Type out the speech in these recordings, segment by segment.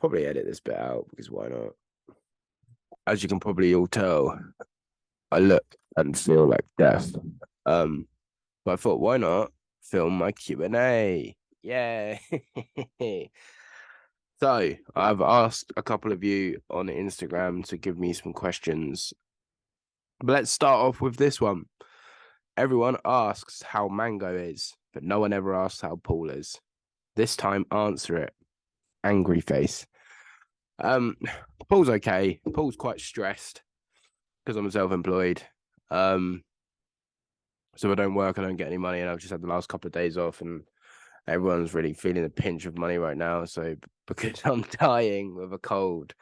probably edit this bit out because why not? As you can probably all tell, I look and feel like death. But I thought, why not film my Q&A? Yeah. So I've asked a couple of you on Instagram to give me some questions. But let's start off with this one. Everyone asks how Mango is, but no one ever asks how Paul is. This time, answer it. Angry face. Paul's okay. Paul's quite stressed because I'm self-employed. So I don't work, I don't get any money, and I've just had the last couple of days off, and everyone's really feeling the pinch of money right now. So because I'm dying with a cold,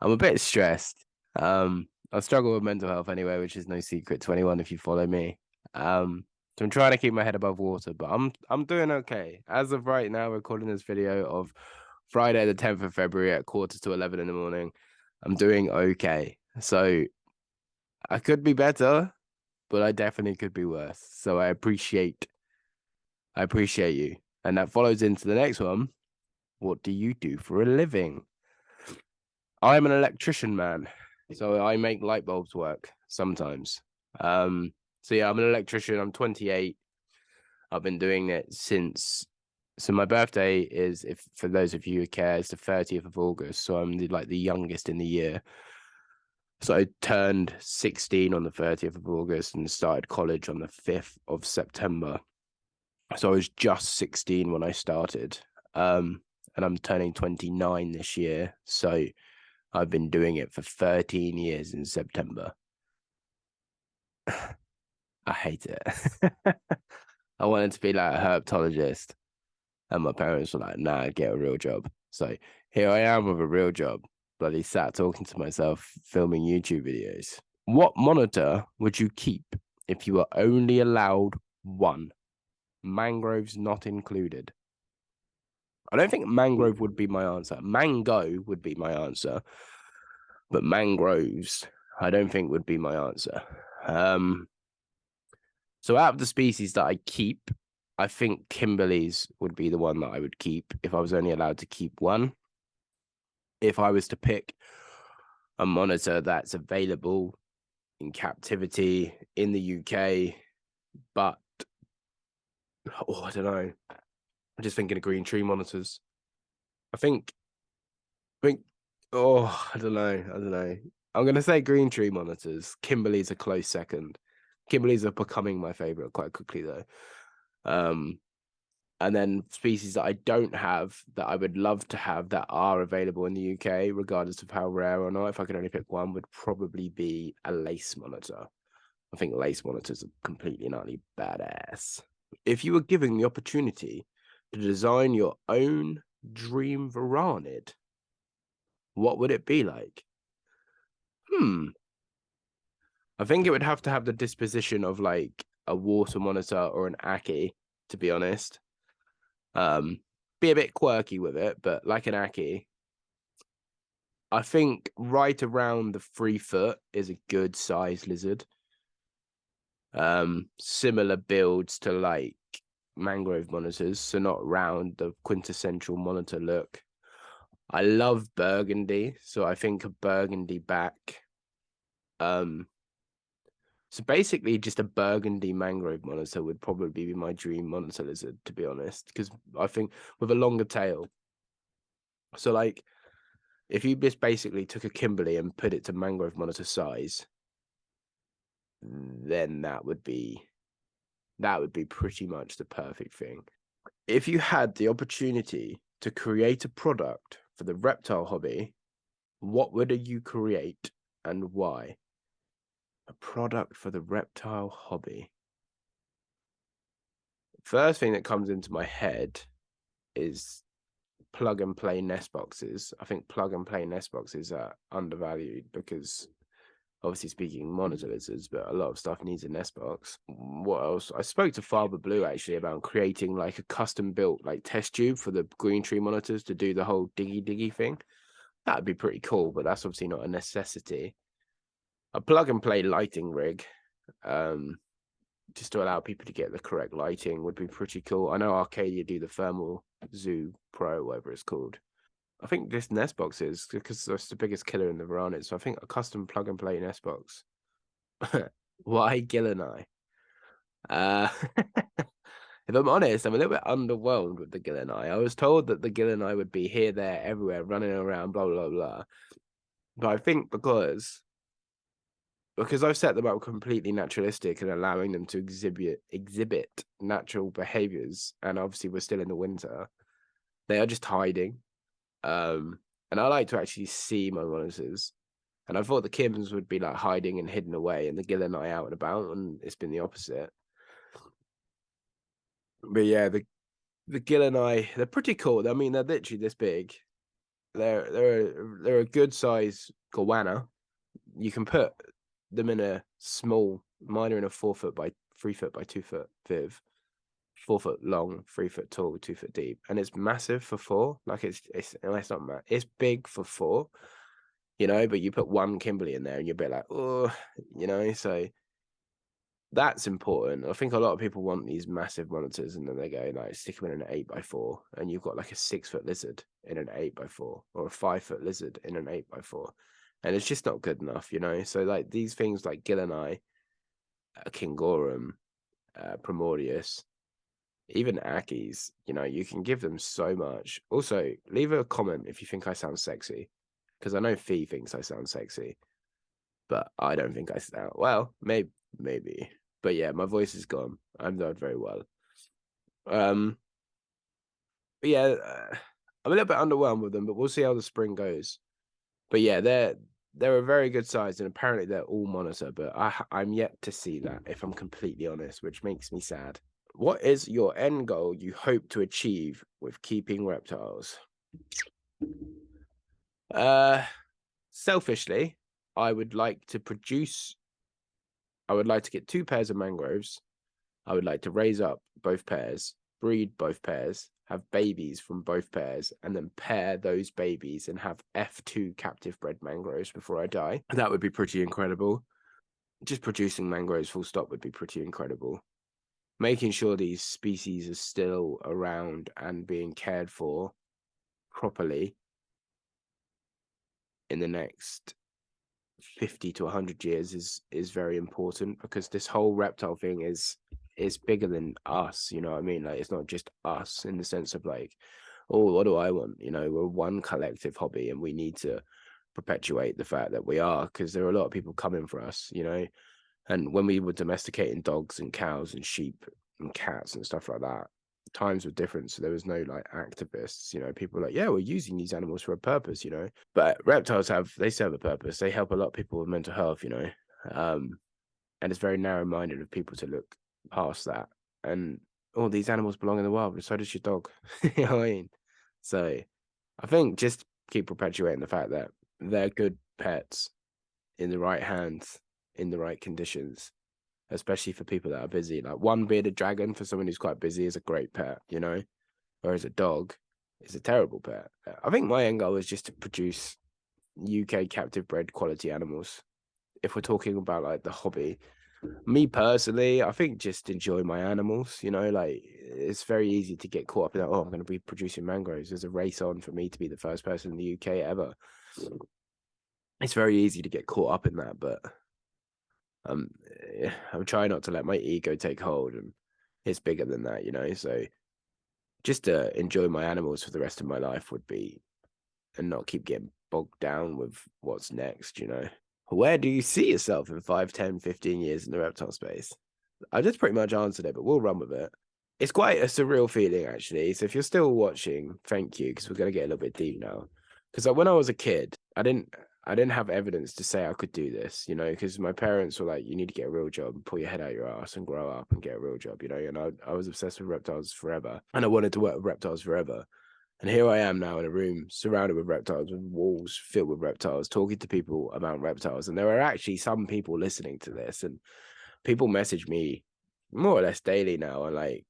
I'm a bit stressed. I struggle with mental health anyway, which is no secret to anyone if you follow me. So I'm trying to keep my head above water, but I'm doing okay. As of right now, recording this video of Friday the 10th of February at 11:15 in the morning. I'm doing okay. So I could be better, but I definitely could be worse. So I appreciate you. And that follows into the next one. What do you do for a living? I'm an electrician, man. So I make light bulbs work sometimes. So yeah, I'm an electrician. I'm 28. I've been doing it since. So my birthday is, if for those of you who care, it's the 30th of August. So I'm the youngest in the year. So I turned 16 on the 30th of August and started college on the 5th of September. So I was just 16 when I started. And I'm turning 29 this year. So I've been doing it for 13 years in September. I hate it. I wanted to be like a herpetologist. And my parents were like, nah, get a real job. So here I am with a real job. Bloody sat talking to myself, filming YouTube videos. What monitor would you keep if you were only allowed one? Mangroves not included. I don't think mangrove would be my answer. Mango would be my answer. But mangroves, I don't think would be my answer. So out of the species that I keep, I think Kimberley's would be the one that I would keep if I was only allowed to keep one. If I was to pick a monitor that's available in captivity in the UK, but I don't know. I'm just thinking of green tree monitors. I think, I don't know. I'm gonna say green tree monitors. Kimberley's a close second. Kimberley's are becoming my favorite quite quickly though. And then species that I don't have that I would love to have that are available in the UK, regardless of how rare or not, if I could only pick one, would probably be a lace monitor. I think lace monitors are completely and utterly badass. If you were given the opportunity to design your own dream varanid, what would it be like? I think it would have to have the disposition of like a water monitor or an Aki, to be honest. Be a bit quirky with it, but like an Aki. I think right around the 3 foot is a good size lizard. Similar builds to like mangrove monitors, so not round, the quintessential monitor look. I love burgundy, so I think a burgundy back. So basically just a burgundy mangrove monitor would probably be my dream monitor lizard, to be honest, because I think with a longer tail. So like if you just basically took a Kimberley and put it to mangrove monitor size, then that would be pretty much the perfect thing. If you had the opportunity to create a product for the reptile hobby, what would you create and why? A product for the reptile hobby. First thing that comes into my head is plug and play nest boxes. I think plug and play nest boxes are undervalued because obviously speaking monitor lizards, but a lot of stuff needs a nest box. What else? I spoke to Father Blue actually about creating like a custom built like test tube for the green tree monitors to do the whole diggy thing. That'd be pretty cool, but that's obviously not a necessity. A plug and play lighting rig, just to allow people to get the correct lighting would be pretty cool. I know Arcadia do the Thermal Zoo Pro, whatever it's called. I think this nest box is because that's the biggest killer in the varanid. So I think a custom plug and play nest box. Why QnA? Uh, if I'm honest, I'm a little bit underwhelmed with the QnA. I was told that the QnA would be here, there, everywhere, running around, blah blah blah. But I think because I've set them up completely naturalistic and allowing them to exhibit natural behaviors, and obviously we're still in the winter, they are just hiding. And I like to actually see my monitors. And I thought the Kims would be like hiding and hidden away, and the QnA out and about, and it's been the opposite. But yeah, the QnA, they're pretty cool. I mean, they're literally this big. They're a good size goanna. You can put them in a small. Mine are in a 4 foot by 3 foot by 2 foot viv, 4 foot long, 3 foot tall, 2 foot deep, and it's massive for four. Like it's not it's big for four, but you put one Kimberly in there and you're a bit like, oh, so that's important. I think a lot of people want these massive monitors and then they go like stick them in an 8x4 and you've got like a 6 foot lizard in an 8x4 or a 5 foot lizard in an 8x4. And it's just not good enough, So like these things like QnA, Kingorum, Primordius, even Ackies, you can give them so much. Also, leave a comment if you think I sound sexy, because I know Fee thinks I sound sexy, but I don't think I sound well. Maybe, but yeah, my voice is gone. I'm not very well. But yeah, I'm a little bit underwhelmed with them, but we'll see how the spring goes. But yeah, they're a very good size, and apparently they're all monitor. But I'm yet to see that, if I'm completely honest, which makes me sad. What is your end goal you hope to achieve with keeping reptiles? Selfishly, I would like to get 2 pairs of mangroves. I would like to raise up both pairs, breed both pairs, have babies from both pairs, and then pair those babies and have F2 captive bred mangroves before I die. That would be pretty incredible. Just producing mangroves full stop would be pretty incredible. Making sure these species are still around and being cared for properly in the next 50 to 100 years is very important, because this whole reptile thing is bigger than us, you know what I mean? Like, it's not just us in the sense of like, oh, what do I want? We're one collective hobby and we need to perpetuate the fact that we are, because there are a lot of people coming for us, and when we were domesticating dogs and cows and sheep and cats and stuff like that, times were different. So there was no like activists, people were like, yeah, we're using these animals for a purpose, But reptiles they serve a purpose. They help a lot of people with mental health, and it's very narrow-minded of people to look past that. And all these animals belong in the wild, but so does your dog. You know what I mean? So I think just keep perpetuating the fact that they're good pets in the right hands, in the right conditions, especially for people that are busy. Like one bearded dragon for someone who's quite busy is a great pet, whereas a dog is a terrible pet. I think my end goal is just to produce UK captive bred quality animals. If we're talking about like the hobby, me personally, I think just enjoy my animals. Like it's very easy to get caught up in that. Oh, I'm going to be producing mangroves. There's a race on for me to be the first person in the UK ever. It's very easy to get caught up in that, but I'm trying not to let my ego take hold, and it's bigger than that, So just to enjoy my animals for the rest of my life would be, and not keep getting bogged down with what's next, Where do you see yourself in 5, 10, 15 years in the reptile space? I just pretty much answered it, but we'll run with it. It's quite a surreal feeling, actually. So if you're still watching, thank you, because we're going to get a little bit deep now. Because like, when I was a kid, I didn't have evidence to say I could do this, because my parents were like, you need to get a real job and pull your head out your ass and grow up and get a real job, and I was obsessed with reptiles forever, and I wanted to work with reptiles forever. And here I am now in a room surrounded with reptiles, with walls filled with reptiles, talking to people about reptiles. And there are actually some people listening to this, and people message me more or less daily now on like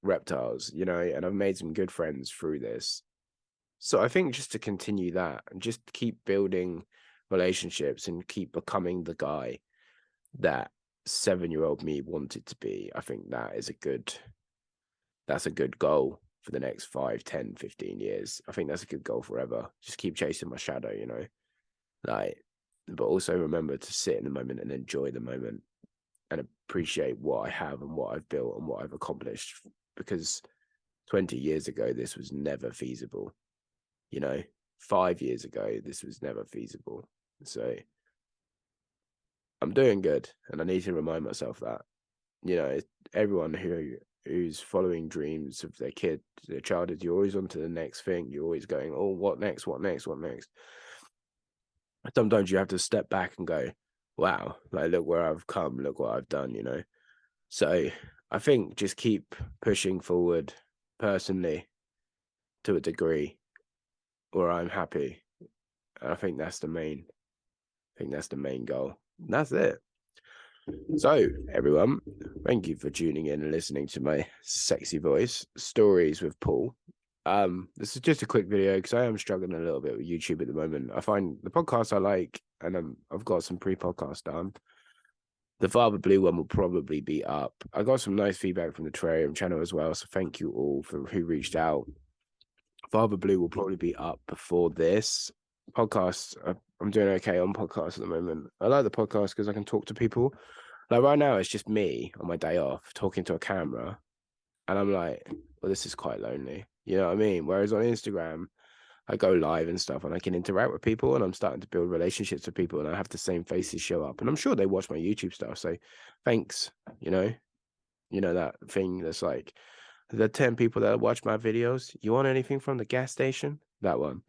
reptiles, and I've made some good friends through this. So I think just to continue that and just keep building relationships and keep becoming the guy that 7-year-old me wanted to be, I think that's a good goal. for the next 5, 10, 15 years. I think that's a good goal forever. Just keep chasing my shadow, you know, like, but also remember to sit in the moment and enjoy the moment and appreciate what I have and what I've built and what I've accomplished, because 20 years ago, this was never feasible. You know, 5 years ago, this was never feasible. So I'm doing good, and I need to remind myself that, you know, everyone who's following dreams of their kid, their child, is you're always on to the next thing. You're always going, oh, what next? What next? What next? Sometimes you have to step back and go, wow, like, look where I've come, look what I've done, you know? So I think just keep pushing forward personally to a degree where I'm happy. And I think that's the main goal. And that's it. So, everyone, thank you for tuning in and listening to my sexy voice stories with Paul. This is just a quick video because I am struggling a little bit with YouTube at the moment. I find the podcast I like, and I've got some pre-podcast done. The Father Blue one will probably be up. I got some nice feedback from the Terrarium channel as well, so thank you all for who reached out. Father Blue will probably be up before this podcast. I'm doing okay on podcasts at the moment. I like the podcast because I can talk to people. Like right now, it's just me on my day off talking to a camera, and I'm like, well, this is quite lonely. You know what I mean? Whereas on Instagram, I go live and stuff, and I can interact with people, and I'm starting to build relationships with people, and I have the same faces show up, and I'm sure they watch my YouTube stuff. So, thanks. You know that thing that's like, the 10 people that watch my videos, you want anything from the gas station? That one.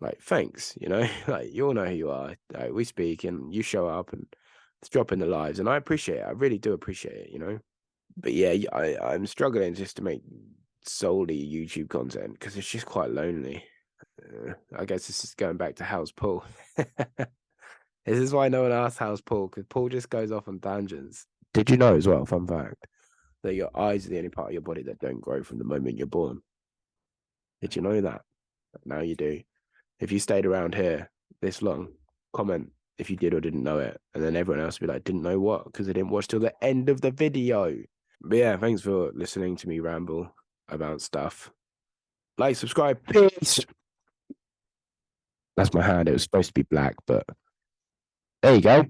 Like, thanks, you know, like, you all know who you are. Like, we speak and you show up and it's dropping the lives. And I appreciate it. I really do appreciate it, you know. But yeah, I'm struggling just to make solely YouTube content because it's just quite lonely. I guess this is going back to how's Paul. This is why no one asks how's Paul, because Paul just goes off on tangents. Did you know as well, fun fact, that your eyes are the only part of your body that don't grow from the moment you're born? Did you know that? Now you do. If you stayed around here this long, comment if you did or didn't know it. And then everyone else will be like, didn't know what? Because they didn't watch till the end of the video. But yeah, thanks for listening to me ramble about stuff. Like, subscribe, peace. That's my hand. It was supposed to be black, but there you go.